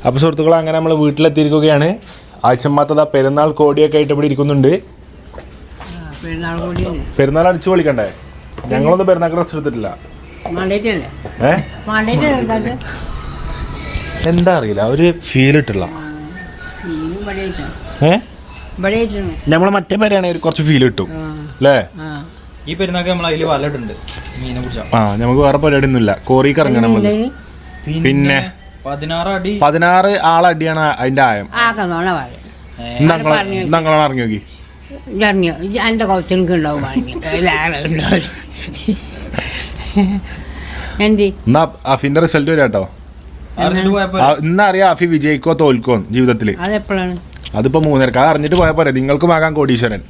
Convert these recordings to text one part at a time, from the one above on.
അപ്പോൾ സുഹൃത്തുക്കളെ അങ്ങനെ നമ്മൾ വീട്ടിലെത്തിയിരിക്കുകയാണ്. ആഴ്ചമാത്തതാ പെരുന്നാൾ കോടിയൊക്കെ ആയിട്ട് ഇവിടെ ഇരിക്കുന്നുണ്ട്. പെരുന്നാൾ അടിച്ചു പൊളിക്കണ്ടേ? ഞങ്ങളൊന്നും പെരുന്നാൾ ഡ്രസ് എടുത്തിട്ടില്ല. എന്താ അറിയില്ല, ഒരു ഫീൽ ഇട്ടില്ല. നമ്മളെ മറ്റേ പേരാണ് കുറച്ച് ഫീൽ കിട്ടും അല്ലേ? ഈ പെരുന്നാൾക്ക് നമ്മൾ അതിൽ വലട്ടുണ്ട് മീനെ പിടിച്ചാ. നമുക്ക് വേറെ പരിപാടി ഒന്നുമില്ല. കോറിക്ക് ഇറങ്ങണം നമ്മൾ. പിന്നെ 16 ആളടിയാണ് അതിന്റെ ആയം. ഞങ്ങളാണ് ഇറങ്ങി നോക്കി എന്റെ കൊച്ചിനുണ്ടാവും. എന്നാ അഫിന്റെ റിസൾട്ട് വരാം കേട്ടോ. ഇന്നറിയാം അഫി വിജയിക്കോ തോൽക്കോ ജീവിതത്തില്. അതെപ്പോഴാണ്? അതിപ്പോ 3:30. അത് അറിഞ്ഞിട്ട് പോയാ പോരെ. നിങ്ങൾക്കും ആകാൻ കോടീശ്വരൻ.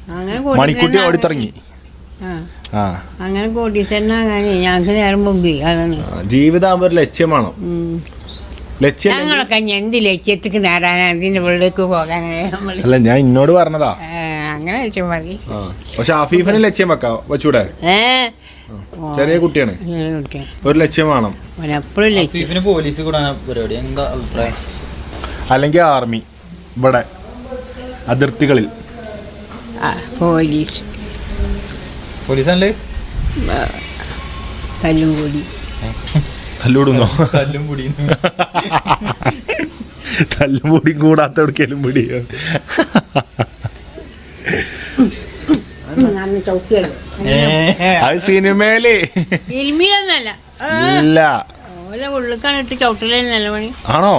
മണിക്കുട്ടി ഓടിത്തിറങ്ങി. അങ്ങനെ കോടീശ്വരനാകാനേ ഞങ്ങൾക്ക് നേരം പൊങ്കി. അതാണ് ജീവിതം. ഒരു ലക്ഷ്യമാണോ? ലക്ഷ്യം. ഞങ്ങളൊക്കെ എന്ത് ലക്ഷ്യത്തേക്ക് നേടാനാ? ഇതിന്റെ ഉള്ളിലേക്ക് പോകാനാണ്. അല്ല, ഞാൻ ഇന്നോട് പറഞ്ഞതാ. അങ്ങനെ ലക്ഷ്യം മതി. പക്ഷെ അഫീഫിന് ലക്ഷ്യം വെച്ചൂടെ? ചെറിയ കുട്ടിയാണ്. ഒരു ലക്ഷ്യം വേണം. പോലീസ് പരിപാടി എന്താ അഭിപ്രായം? അല്ലെങ്കിൽ ആർമി. ഇവിടെ അതിർത്തികളിൽ പോലീസല്ലേ കല്ലും കൂടി തല്ലൂടുന്നോ? തല്ലും പൊടി കൂടാത്തവിടേലും പിടി. അത് സിനിമയില് ഫിലിമിലൊന്നല്ല. ഇല്ല. ഉള്ളിക്കാണിട്ട് ചവിട്ടലേ നല്ല പണി. ആണോ?